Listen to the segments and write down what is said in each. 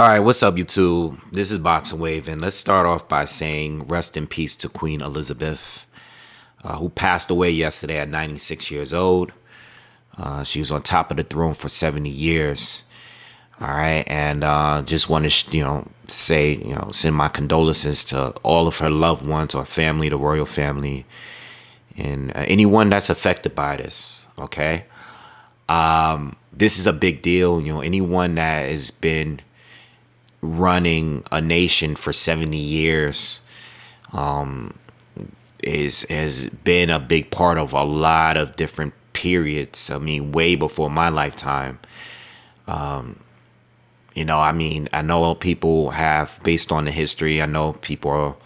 All right, what's up, YouTube? This is BoxingWave, and let's start off by saying rest in peace to Queen Elizabeth, who passed away yesterday at 96 years old. She was on top of the throne for 70 years. All right, and just want to, say, send my condolences to all of her loved ones or family, the royal family, and anyone that's affected by this. Okay, this is a big deal. Anyone that has been running a nation for 70 years has been a big part of a lot of different periods. I mean, way before my lifetime. I know people have, based on the history, I know people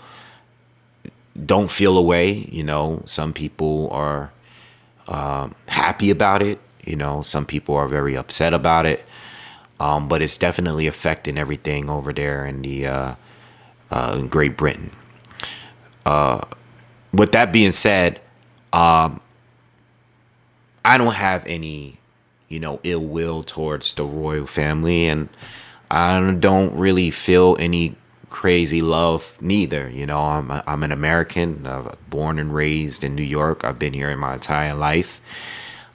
don't feel a way. Some people are happy about it. Some people are very upset about it. But it's definitely affecting everything over there in the in Great Britain. With that being said, I don't have any, ill will towards the royal family, and I don't really feel any crazy love neither. I'm an American, born and raised in New York. I've been here in my entire life.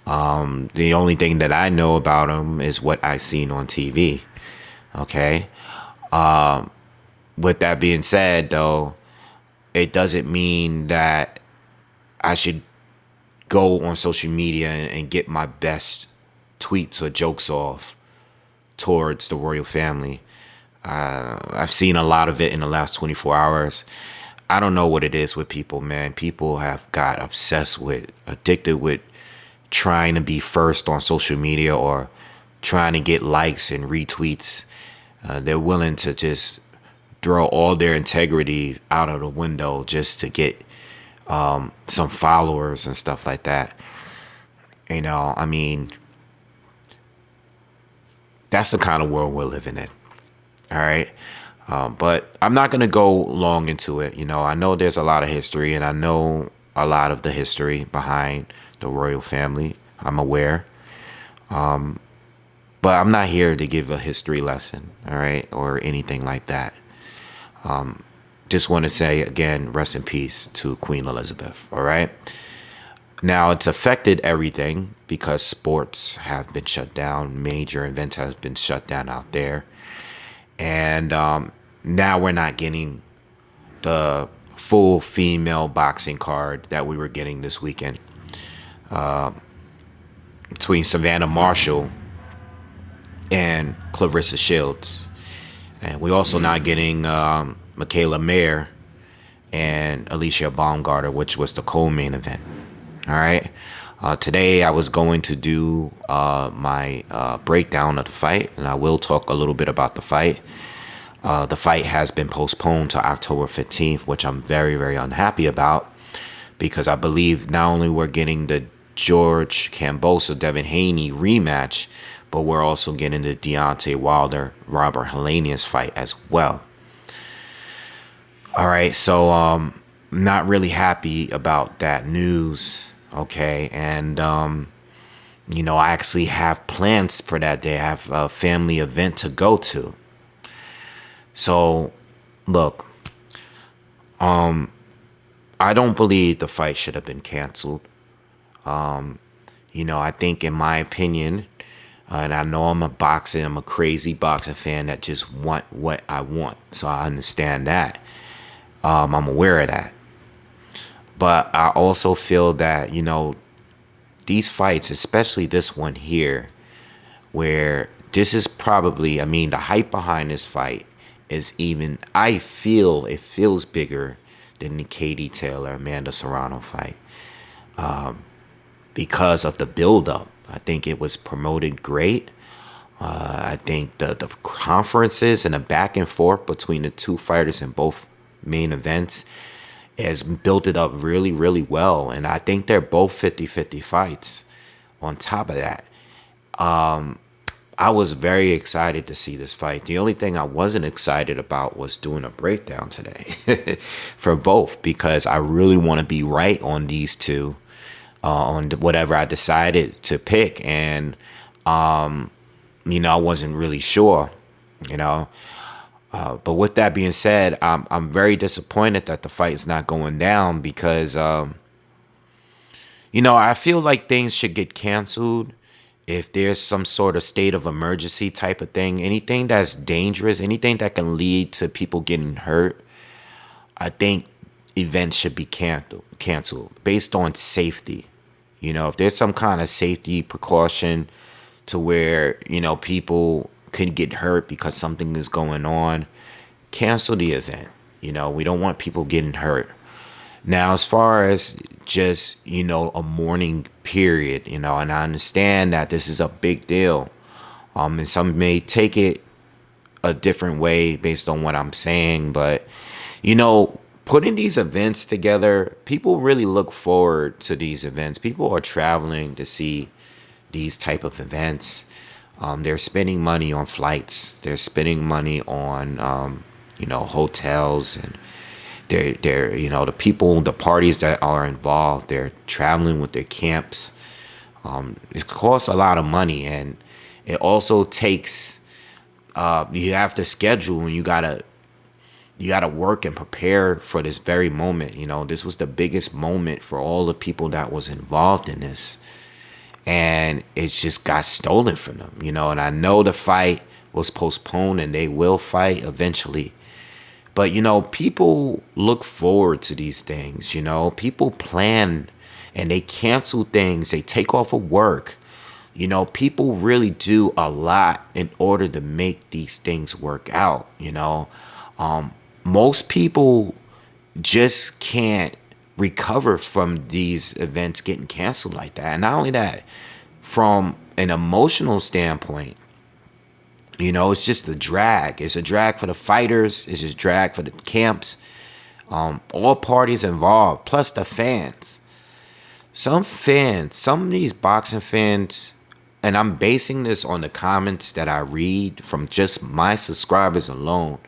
The only thing that I know about them is what I've seen on TV. Okay. With that being said, though, it doesn't mean that I should go on social media and get my best tweets or jokes off towards the royal family. I've seen a lot of it in the last 24 hours. I don't know what it is with people, man. People have got addicted with trying to be first on social media or trying to get likes and retweets. They're willing to just throw all their integrity out of the window just to get some followers and stuff like that. That's the kind of world we're living in. All right. But I'm not going to go long into it. I know there's a lot of history, and I know a lot of the history behind the royal family. I'm aware. But I'm not here to give a history lesson, all right, or anything like that. Just want to say, again, rest in peace to Queen Elizabeth, all right? Now, it's affected everything because sports have been shut down. Major events have been shut down out there. And now we're not getting the full female boxing card that we were getting this weekend. Between Savannah Marshall and Clarissa Shields. And we're also not getting Michaela Mayer and Alicia Baumgardner, which was the co-main event. All right. Today I was going to do my breakdown of the fight, and I will talk a little bit about the fight. The fight has been postponed to October 15th, which I'm very, very unhappy about, because I believe not only we're getting the George Kambosos, Devin Haney rematch, but we're also getting the Deontay Wilder, Robert Helenius fight as well. All right, so not really happy about that news. Okay, and I actually have plans for that day. I have a family event to go to. So, look, I don't believe the fight should have been canceled. I think, in my opinion, and I know I'm a crazy boxing fan that just want what I want. So I understand that. I'm aware of that. But I also feel that, these fights, especially this one here, where this is probably, the hype behind this fight is even, I feel it feels bigger than the Katie Taylor, Amanda Serrano fight. Because of the buildup. I think it was promoted great. I think the conferences and the back and forth between the two fighters in both main events has built it up really, really well. And I think they're both 50-50 fights. On top of that, I was very excited to see this fight. The only thing I wasn't excited about was doing a breakdown today for both, because I really want to be right on these two. On whatever I decided to pick. And, I wasn't really sure you know. But with that being said, I'm very disappointed that the fight is not going down because I feel like things should get canceled if there's some sort of state of emergency type of thing. Anything that's dangerous, anything that can lead to people getting hurt, I think events should be canceled based on safety. If there's some kind of safety precaution to where, people could get hurt because something is going on, cancel the event. We don't want people getting hurt. Now, as far as just, a mourning period, and I understand that this is a big deal. And some may take it a different way based on what I'm saying, but, putting these events together, people really look forward to these events. People are traveling to see these type of events. They're spending money on flights. They're spending money on, hotels, and they're the people, the parties that are involved. They're traveling with their camps. It costs a lot of money, and it also takes. You have to schedule, and you gotta work and prepare for this very moment. This was the biggest moment for all the people that was involved in this, and it just got stolen from them. And I know the fight was postponed, and they will fight eventually. But, people look forward to these things. People plan and they cancel things. They take off of work. People really do a lot in order to make these things work out. Most people just can't recover from these events getting canceled like that. And not only that, from an emotional standpoint, it's just a drag. It's a drag for the fighters. It's just a drag for the camps. All parties involved, plus the fans. Some of these boxing fans, and I'm basing this on the comments that I read from just my subscribers alone.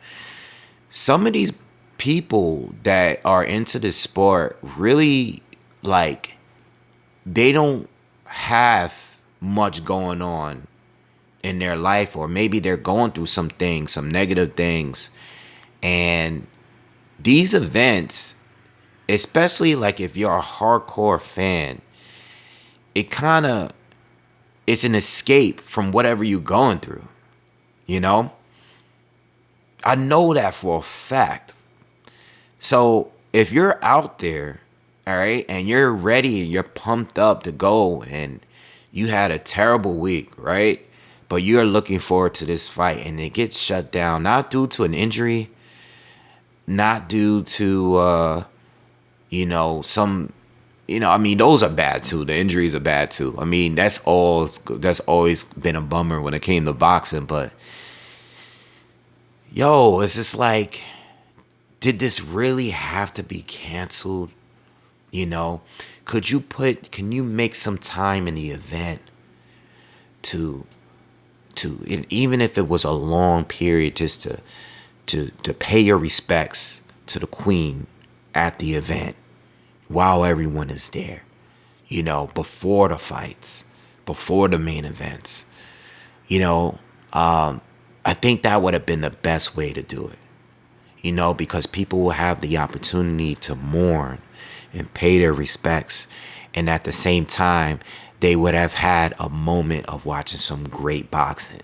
Some of these people that are into this sport really, they don't have much going on in their life, or maybe they're going through some things, some negative things. And these events, especially if you're a hardcore fan, it's an escape from whatever you're going through. I know that for a fact. So if you're out there, all right, and you're ready and you're pumped up to go, and you had a terrible week, right? But you're looking forward to this fight, and it gets shut down, not due to an injury, not due to, those are bad too. The injuries are bad too. That's always been a bummer when it came to boxing. But, it's just did this really have to be canceled? Can you make some time in the event to even if it was a long period, just to pay your respects to the queen at the event while everyone is there, before the fights, before the main events. I think that would have been the best way to do it, because people will have the opportunity to mourn and pay their respects, and at the same time they would have had a moment of watching some great boxing.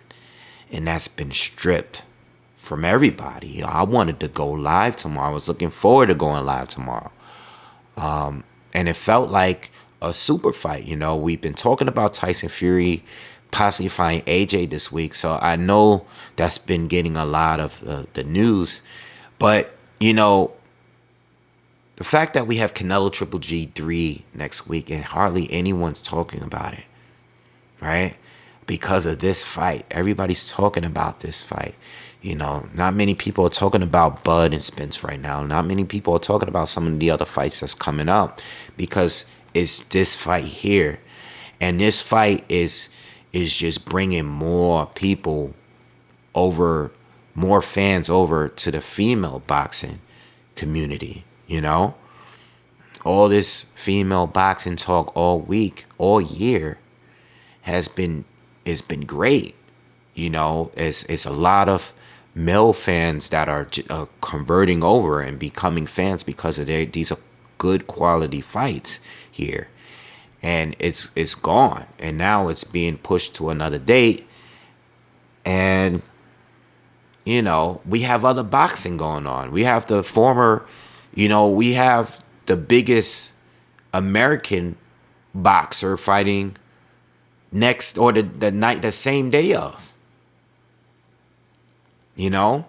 And that's been stripped from everybody. I wanted to go live tomorrow. I was looking forward to going live tomorrow. And it felt like a super fight. We've been talking about Tyson Fury possibly fighting AJ this week. So I know that's been getting a lot of the news. But, the fact that we have Canelo Triple G3 next week and hardly anyone's talking about it, right? Because of this fight. Everybody's talking about this fight. Not many people are talking about Bud and Spence right now. Not many people are talking about some of the other fights that's coming up, because it's this fight here. And this fight is just bringing more people over, more fans over to the female boxing community. All this female boxing talk all week, all year has been great. It's a lot of male fans that are converting over and becoming fans because of these are good quality fights here. And it's gone, and now it's being pushed to another date. And we have other boxing going on. We have the former, we have the biggest American boxer fighting next, or the same day of. The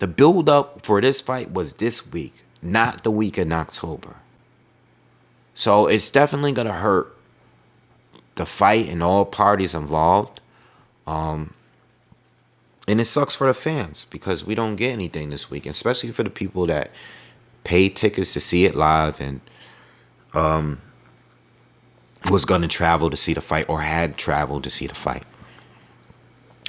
build up for this fight was this week, not the week in October. So it's definitely gonna hurt the fight and all parties involved. And it sucks for the fans because we don't get anything this week, especially for the people that paid tickets to see it live and was going to travel to see the fight or had traveled to see the fight.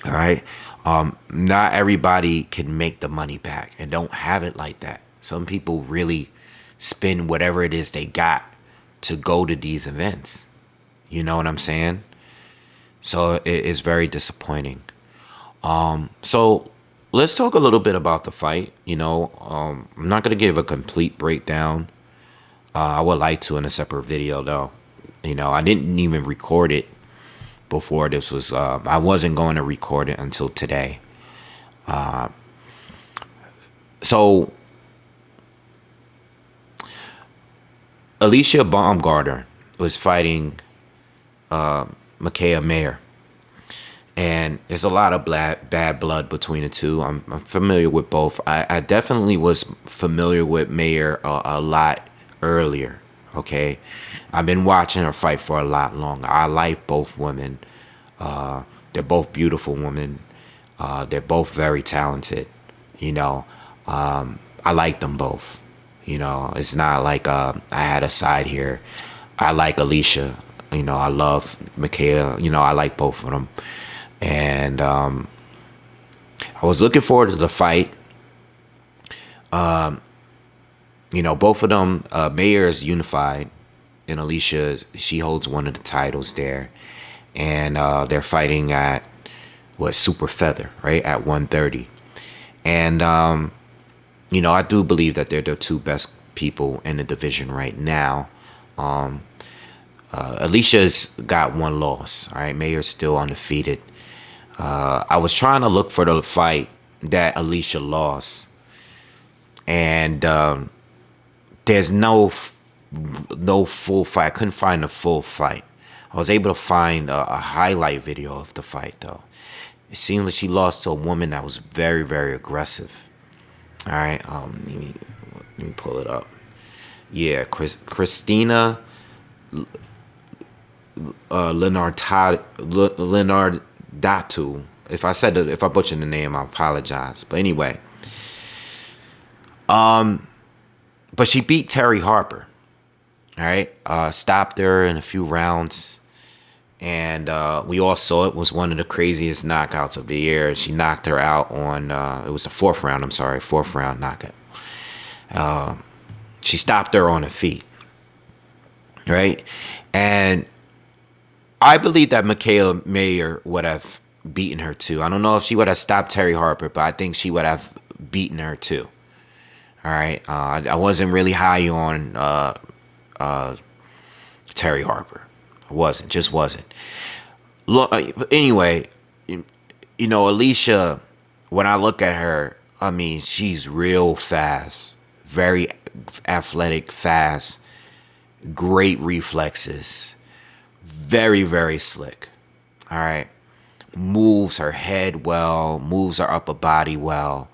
All right. Not everybody can make the money back and don't have it like that. Some people really spend whatever it is they got to go to these events. You know what I'm saying? So it is very disappointing. So let's talk a little bit about the fight. I'm not going to give a complete breakdown. I would like to in a separate video though. I didn't even record it before this was, I wasn't going to record it until today. So Alicia Baumgardner was fighting Mikaela Mayer. And there's a lot of bad blood between the two. I'm familiar with both. I definitely was familiar with Mayer a lot earlier, okay? I've been watching her fight for a lot longer. I like both women. They're both beautiful women. They're both very talented, I like them both. It's not like I had a side here. I like Alicia. I love Mikaela. I like both of them. And I was looking forward to the fight. Both of them, Mayer is unified, and Alicia, she holds one of the titles there. And they're fighting at, Super Feather, right, at 130. And, I do believe that they're the two best people in the division right now. Alicia's got one loss, all right? Mayer's still undefeated. I was trying to look for the fight that Alicia lost, and there's no full fight. I couldn't find the full fight. I was able to find a highlight video of the fight, though. It seemed like she lost to a woman that was very, very aggressive. All right, let me pull it up. Yeah, Christina Leonardatu. If I butchered the name, I apologize. But anyway, but she beat Terry Harper. All right, stopped her in a few rounds, and we all saw it was one of the craziest knockouts of the year. She knocked her out on it was the fourth round. I'm sorry, fourth round knockout. She stopped her on her feet, right, and I believe that Mikaela Mayer would have beaten her too. I don't know if she would have stopped Terry Harper, but I think she would have beaten her too. All right. I wasn't really high on Terry Harper. I wasn't. Look, anyway, Alicia, when I look at her, I mean, she's real fast, very athletic, fast, great reflexes. Very, very slick. All right. Moves her head well, moves her upper body well.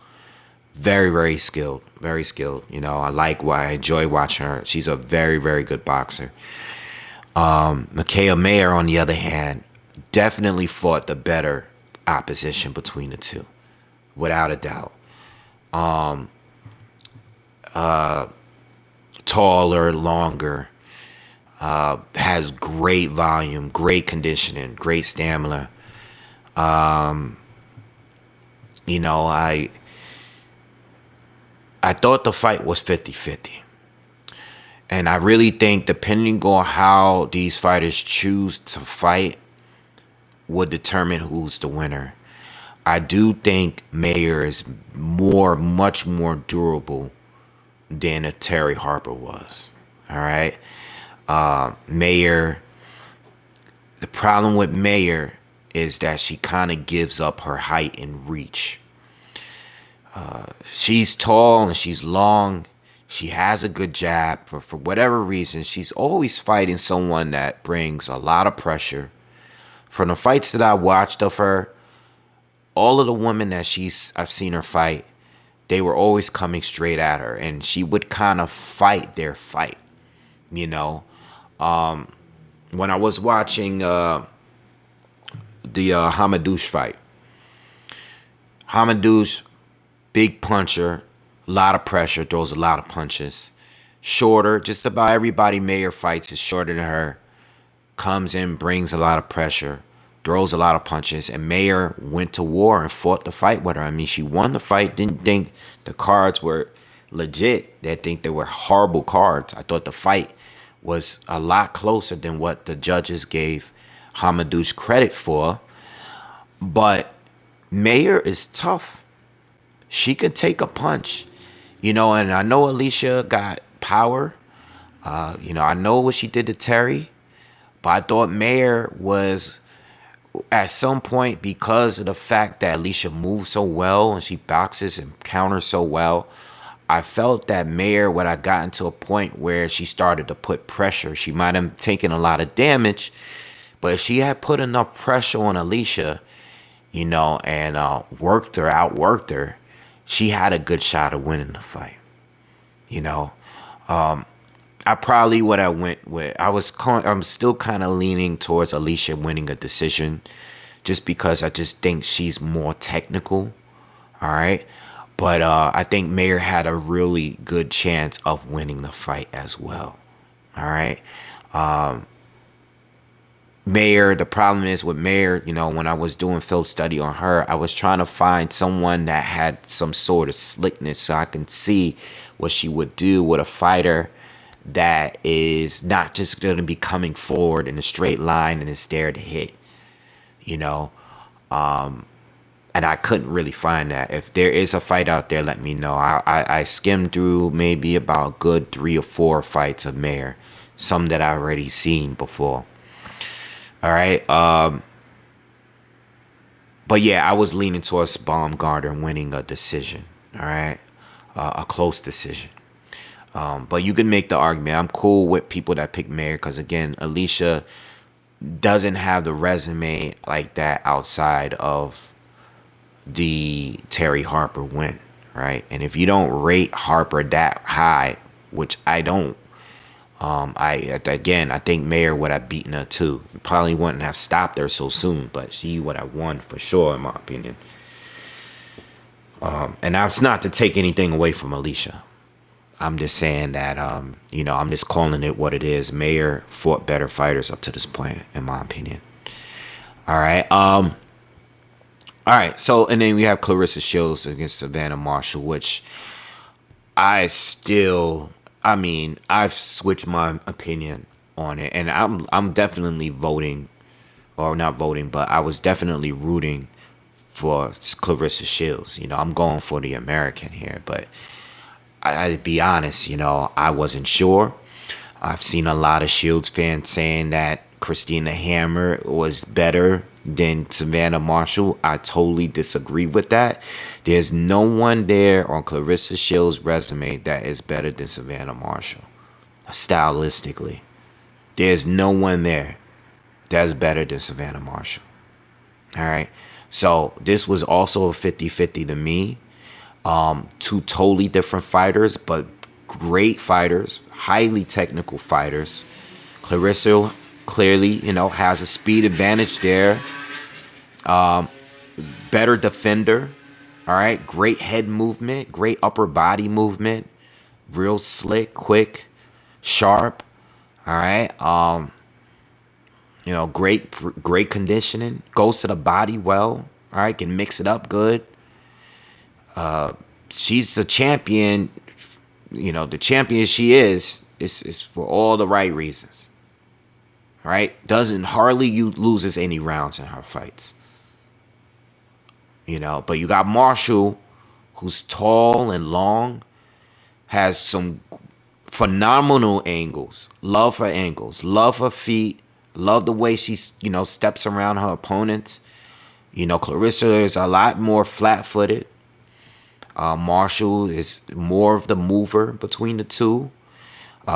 Very, very skilled. Very skilled. I enjoy watching her. She's a very, very good boxer. Mikaela Mayer, on the other hand, definitely fought the better opposition between the two. Without a doubt. Taller, longer. Has great volume, great conditioning, great stamina. I thought the fight was 50-50. And I really think depending on how these fighters choose to fight would determine who's the winner. I do think Mayer is much more durable than a Terry Harper was. All right. Mayer, the problem with Mayer is that she kind of gives up her height and reach. She's tall and she's long. She has a good jab. For whatever reason, she's always fighting someone that brings a lot of pressure. From the fights that I watched of her, all of the women that I've seen her fight, they were always coming straight at her, and she would kind of fight their fight. You know, when I was watching the Hamadouche fight, Hamadouche, big puncher, a lot of pressure, throws a lot of punches. Shorter, just about everybody Mayer fights is shorter than her. Comes in, brings a lot of pressure, throws a lot of punches, and Mayer went to war and fought the fight with her. I mean, she won the fight, didn't think the cards were legit. They think they were horrible cards. I thought the fight was a lot closer than what the judges gave Hamadouche credit for. But Mayer is tough. She could take a punch, and I know Alicia got power. I know what she did to Terry, but I thought Mayer was, at some point, because of the fact that Alicia moves so well and she boxes and counters so well, I felt that Mayer would have gotten to a point where she started to put pressure. She might have taken a lot of damage, but if she had put enough pressure on Alicia, and outworked her, she had a good shot of winning the fight. I probably would have went with. I'm still kind of leaning towards Alicia winning a decision, just because I just think she's more technical. All right, but I think Mayer had a really good chance of winning the fight as well. All right. Mayer, the problem is with Mayer, when I was doing field study on her, I was trying to find someone that had some sort of slickness so I can see what she would do with a fighter that is not just going to be coming forward in a straight line and is there to hit, and I couldn't really find that. If there is a fight out there, let me know. I skimmed through maybe about a good 3 or 4 fights of Mayer, some that I've already seen before. All right. But yeah, I was leaning towards Baumgardner winning a decision. All right. A close decision. But you can make the argument. I'm cool with people that pick Mayer because, again, Alicia doesn't have the resume like that outside of the Terry Harper win. Right. And if you don't rate Harper that high, which I don't, I think Mayer would have beaten her too. Probably wouldn't have stopped her so soon, but she would have won for sure, in my opinion. And that's not to take anything away from Alicia. I'm just saying that, I'm just calling it what it is. Mayer fought better fighters up to this point, in my opinion. All right. All right. So, and then we have Clarissa Shields against Savannah Marshall, which I've switched my opinion on it, and I'm definitely voting, or not voting, but I was definitely rooting for Clarissa Shields. I'm going for the American here, but I'd be honest, I wasn't sure. I've seen a lot of Shields fans saying that Christina Hammer was better than Savannah Marshall. I totally disagree with that. There's no one there on Clarissa Shields' resume that is better than Savannah Marshall. Stylistically, there's no one there that's better than Savannah Marshall. All right. So this was also a 50-50 to me. Two totally different fighters, but great fighters, highly technical fighters. Clarissa clearly, has a speed advantage there. Better defender. All right. Great head movement, great upper body movement, real slick, quick, sharp. All right. Great conditioning, goes to the body well. All right. Can mix it up good. She's a champion. The champion she is for all the right reasons. Right? Hardly loses any rounds in her fights. But you got Marshall, who's tall and long, has some phenomenal angles. Love her angles. Love her feet. Love the way she, steps around her opponents. Clarissa is a lot more flat-footed. Marshall is more of the mover between the two.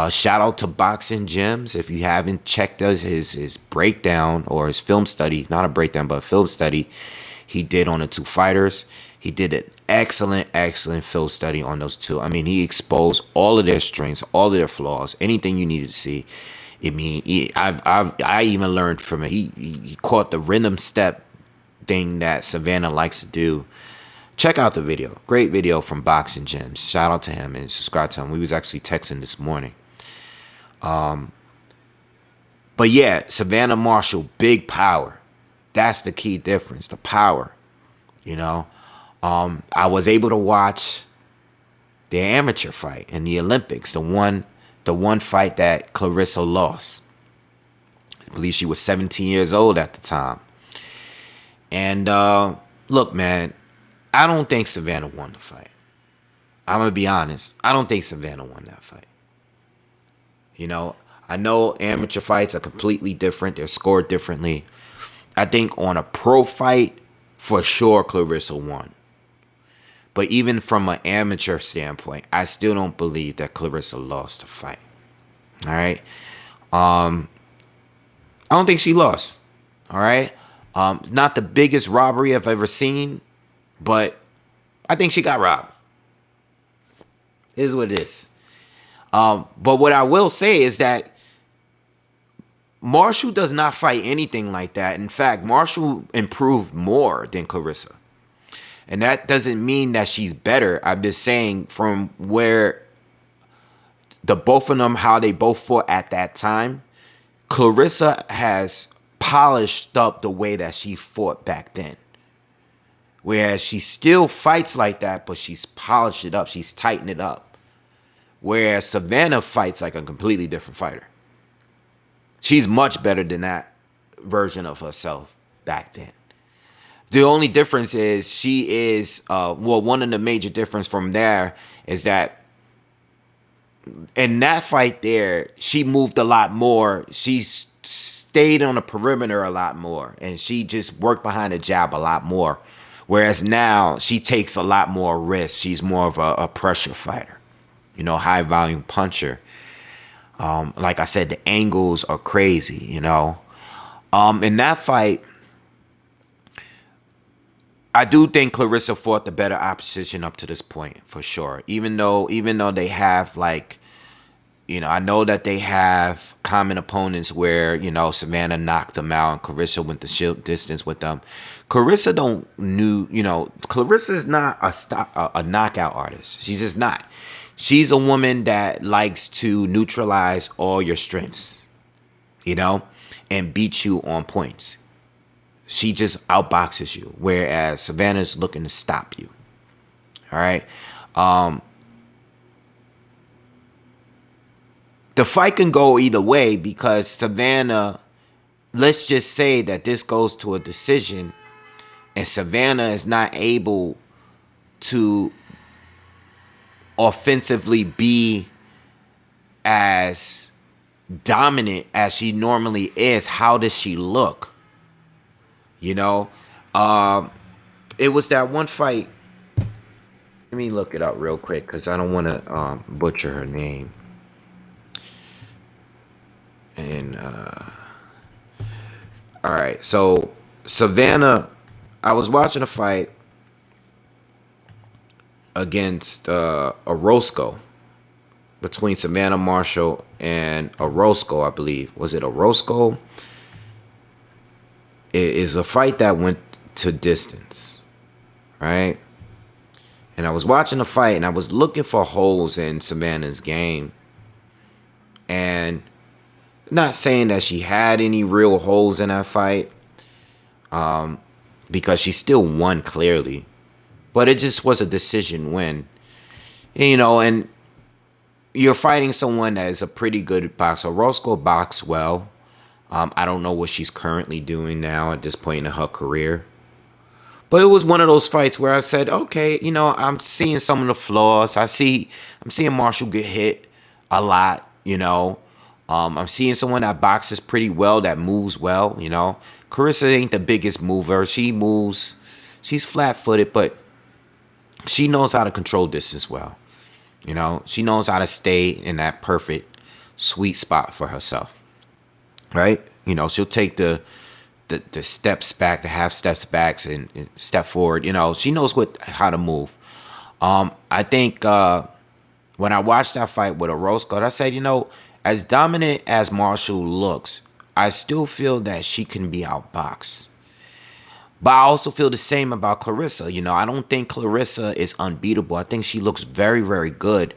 Shout out to Boxing Gems. If you haven't checked out his breakdown or his film study, not a breakdown, but a film study he did on the two fighters. He did an excellent film study on those two. I mean, he exposed all of their strengths, all of their flaws, anything you needed to see. I even learned from it. He caught the rhythm step thing that Savannah likes to do. Check out the video. Great video from Boxing Gems. Shout out to him and subscribe to him. We was actually texting this morning. But yeah, Savannah Marshall, big power. That's the key difference, the power. I was able to watch the amateur fight in the Olympics, the one fight that Clarissa lost. I believe she was 17 years old at the time. And look, man, I don't think Savannah won the fight. I'm going to be honest. I don't think Savannah won that fight. I know amateur fights are completely different. They're scored differently. I think on a pro fight, for sure, Clarissa won. But even from an amateur standpoint, I still don't believe that Clarissa lost the fight. All right? I don't think she lost. All right? Not the biggest robbery I've ever seen, but I think she got robbed. It is what it is. But what I will say is that Marshall does not fight anything like that. In fact, Marshall improved more than Clarissa. And that doesn't mean that she's better. I'm just saying from where the both of them, how they both fought at that time, Clarissa has polished up the way that she fought back then. Whereas she still fights like that, but she's polished it up. She's tightened it up. Whereas Savannah fights like a completely different fighter. She's much better than that version of herself back then. The only difference is she is, one of the major difference from there is that in that fight there, she moved a lot more. She stayed on the perimeter a lot more. And she just worked behind the jab a lot more. Whereas now, she takes a lot more risks. She's more of a pressure fighter. High volume puncher. Like I said, the angles are crazy, In that fight, I do think Clarissa fought the better opposition up to this point, for sure. Even though they have I know that they have common opponents where, Savannah knocked them out and Clarissa went the shield distance with them. Clarissa Clarissa is not a knockout artist. She's just not. She's a woman that likes to neutralize all your strengths, and beat you on points. She just outboxes you, whereas Savannah's looking to stop you. All right? The fight can go either way because Savannah, let's just say that this goes to a decision and Savannah is not able to offensively be as dominant as she normally is. How does she look? It was that one fight. Let me look it up real quick because I don't want to butcher her name. And all right, so Savannah, I was watching a fight against Orozco, between Savannah Marshall and Orozco, I believe. Was it Orozco? It is a fight that went to distance, right? And I was watching the fight and I was looking for holes in Savannah's game. And not saying that she had any real holes in that fight, because she still won clearly. But it just was a decision win. And you're fighting someone that is a pretty good boxer. Orozco boxed well. I don't know what she's currently doing now at this point in her career. But it was one of those fights where I said, okay, I'm seeing some of the flaws. I'm seeing Marshall get hit a lot. I'm seeing someone that boxes pretty well, that moves well. Carissa ain't the biggest mover. She moves, she's flat footed, but she knows how to control distance well. She knows how to stay in that perfect sweet spot for herself. Right? She'll take the steps back, the half steps back, and step forward. She knows how to move. I think when I watched that fight with a rose guard, I said, as dominant as Marshall looks, I still feel that she can be outboxed. But I also feel the same about Clarissa. I don't think Clarissa is unbeatable. I think she looks very, very good.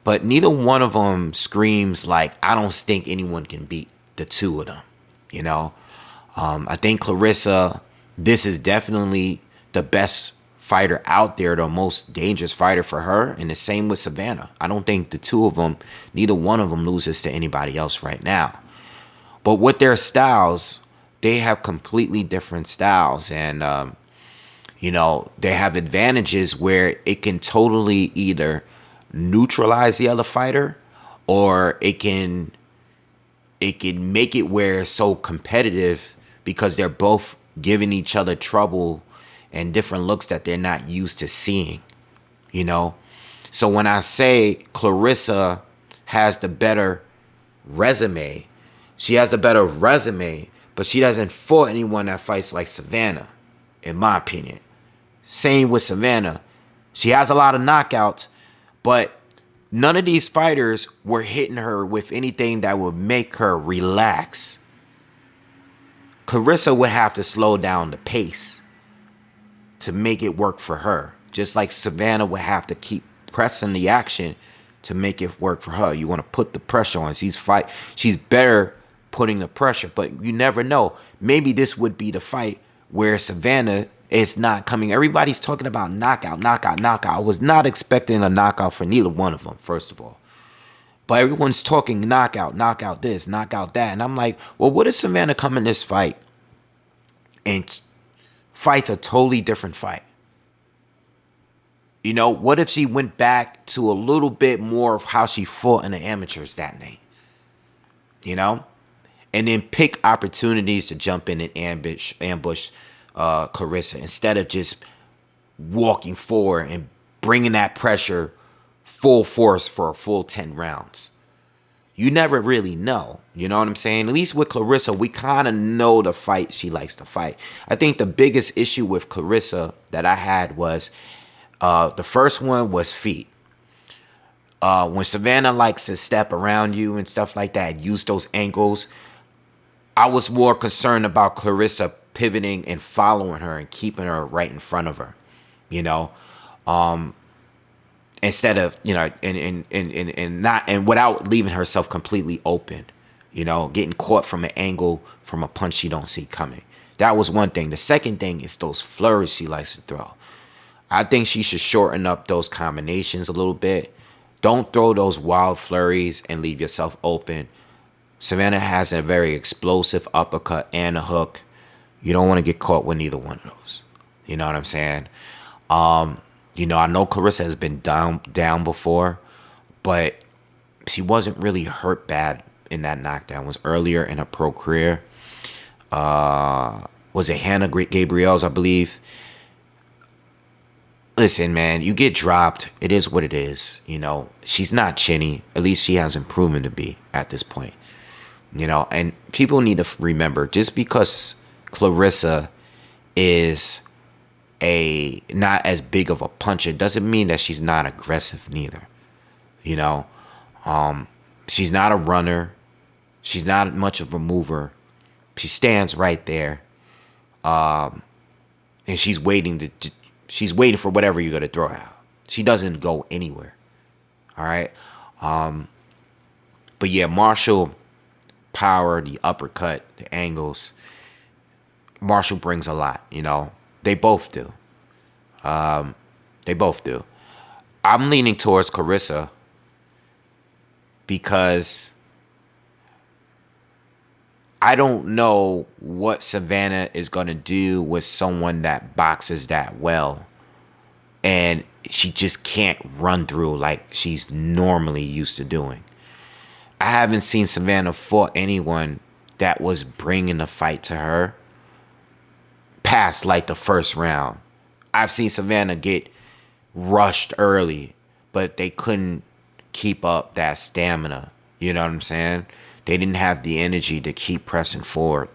But neither one of them screams like, I don't think anyone can beat the two of them. I think Clarissa, this is definitely the best fighter out there, the most dangerous fighter for her. And the same with Savannah. I don't think the two of them, neither one of them loses to anybody else right now. But with their styles, they have completely different styles. And, they have advantages where it can totally either neutralize the other fighter, or it can make it where it's so competitive because they're both giving each other trouble and different looks that they're not used to seeing. So when I say Clarissa has the better resume, she has the better resume, but she doesn't fought anyone that fights like Savannah, in my opinion. Same with Savannah. She has a lot of knockouts, but none of these fighters were hitting her with anything that would make her relax. Clarissa would have to slow down the pace to make it work for her. Just like Savannah would have to keep pressing the action to make it work for her. You want to put the pressure on. She's better putting the pressure, but you never know. Maybe this would be the fight where Savannah is not coming. Everybody's talking about knockout. I was not expecting a knockout for neither one of them, first of all. But everyone's talking knockout this, knockout that. And I'm like, well, what if Savannah come in this fight and fights a totally different fight? What if she went back to a little bit more of how she fought in the amateurs that night? And then pick opportunities to jump in and ambush Clarissa instead of just walking forward and bringing that pressure full force for a full 10 rounds. You never really know. You know what I'm saying? At least with Clarissa, we kind of know the fight she likes to fight. I think the biggest issue with Clarissa that I had was the first one was feet. When Savannah likes to step around you and stuff like that, use those angles, I was more concerned about Clarissa pivoting and following her and keeping her right in front of her, instead of, and without leaving herself completely open, getting caught from an angle from a punch she don't see coming. That was one thing. The second thing is those flurries she likes to throw. I think she should shorten up those combinations a little bit. Don't throw those wild flurries and leave yourself open. Savannah has a very explosive uppercut and a hook. You don't want to get caught with neither one of those. You know what I'm saying? I know Clarissa has been down before, but she wasn't really hurt bad in that knockdown. It was earlier in her pro career. Was it Hannah Gabriel's, I believe? Listen, man, you get dropped. It is what it is. She's not chinny. At least she hasn't proven to be at this point. And people need to remember, just because Clarissa is not as big of a puncher doesn't mean that she's not aggressive neither. She's not a runner. She's not much of a mover. She stands right there. And she's waiting for whatever you're going to throw out. She doesn't go anywhere. All right. But yeah, Marshall, power, the uppercut, the angles. Marshall brings a lot, They both do. They both do. I'm leaning towards Clarissa because I don't know what Savannah is going to do with someone that boxes that well. And she just can't run through like she's normally used to doing. I haven't seen Savannah fought anyone that was bringing the fight to her past like the first round. I've seen Savannah get rushed early, but they couldn't keep up that stamina. You know what I'm saying? They didn't have the energy to keep pressing forward.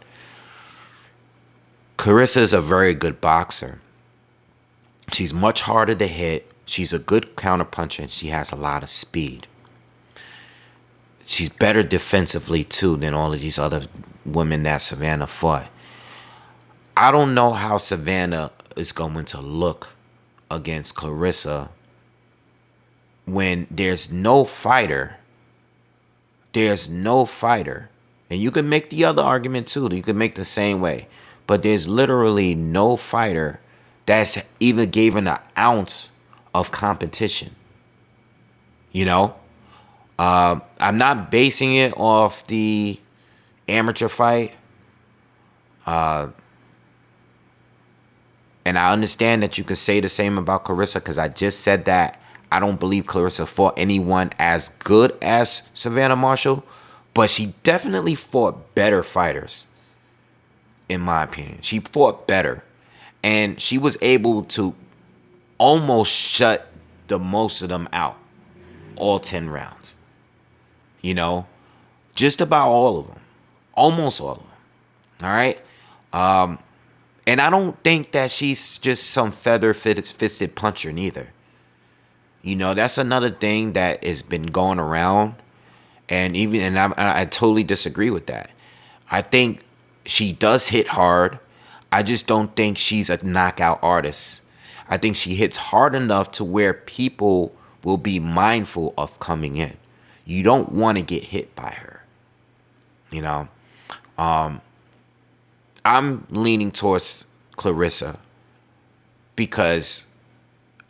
Clarissa is a very good boxer. She's much harder to hit. She's a good counterpuncher, and she has a lot of speed. She's better defensively, too, than all of these other women that Savannah fought. I don't know how Savannah is going to look against Clarissa when there's no fighter. There's no fighter. And you can make the other argument, too. You can make the same way. But there's literally no fighter that's even given an ounce of competition. You know? I'm not basing it off the amateur fight. And I understand that you could say the same about Clarissa, because I just said that I don't believe Clarissa fought anyone as good as Savannah Marshall, but she definitely fought better fighters, in my opinion. She fought better, and she was able to almost shut the most of them out, all 10 rounds. You know, just about all of them, almost all of them. All right. And I don't think that she's just some feather-fisted puncher neither. You know, that's another thing that has been going around. And I totally disagree with that. I think she does hit hard. I just don't think she's a knockout artist. I think she hits hard enough to where people will be mindful of coming in. You don't want to get hit by her. You know, I'm leaning towards Clarissa because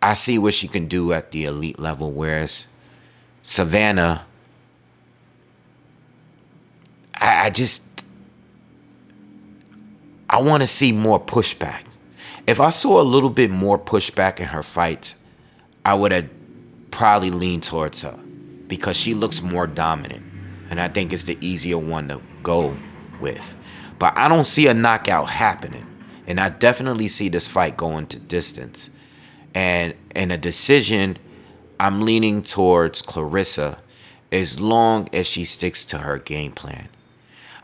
I see what she can do at the elite level, whereas Savannah, I want to see more pushback. If I saw a little bit more pushback in her fights, I would have probably leaned towards her because she looks more dominant, and I think it's the easier one to go with. But I don't see a knockout happening, and I definitely see this fight going to distance. And in a decision, I'm leaning towards Clarissa as long as she sticks to her game plan.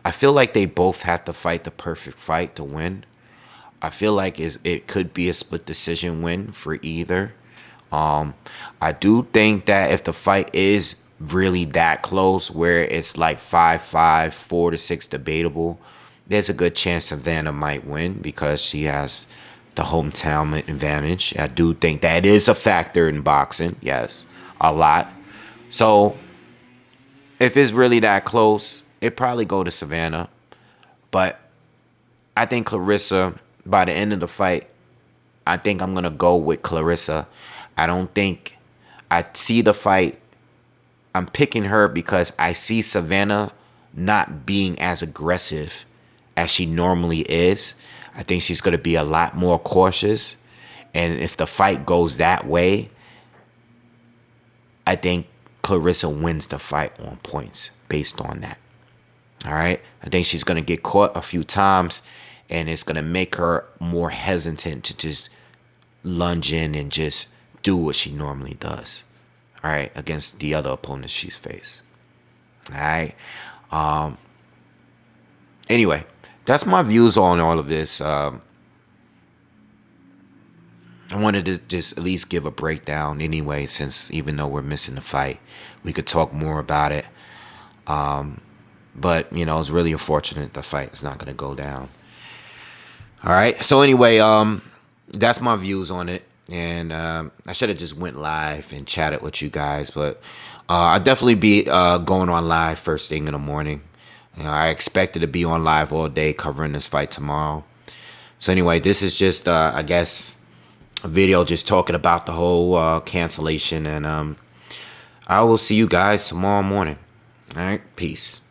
I feel like they both have to fight the perfect fight to win. I feel like it could be a split decision win for either. I do think that if the fight is really that close, where it's like 5-5, 4-6 debatable, there's a good chance Savannah might win because she has the hometown advantage. I do think that is a factor in boxing. Yes, a lot. So if it's really that close, it probably go to Savannah. But I think Clarissa, by the end of the fight, I think I'm going to go with Clarissa. I don't think I see the fight. I'm picking her because I see Savannah not being as aggressive as she normally is. I think she's going to be a lot more cautious. And if the fight goes that way, I think Clarissa wins the fight on points based on that. All right. I think she's going to get caught a few times, and it's going to make her more hesitant to just lunge in and just do what she normally does. All right. Against the other opponents she's faced. All right. Anyway, that's my views on all of this. I wanted to just at least give a breakdown anyway, since even though we're missing the fight, we could talk more about it. But, you know, it's really unfortunate the fight is not going to go down. All right. So anyway, that's my views on it. And I should have just went live and chatted with you guys. But I'll definitely be going on live first thing in the morning. You know, I expected to be on live all day covering this fight tomorrow. So anyway, this is just, I guess, a video just talking about the whole cancellation. And I will see you guys tomorrow morning. All right. Peace.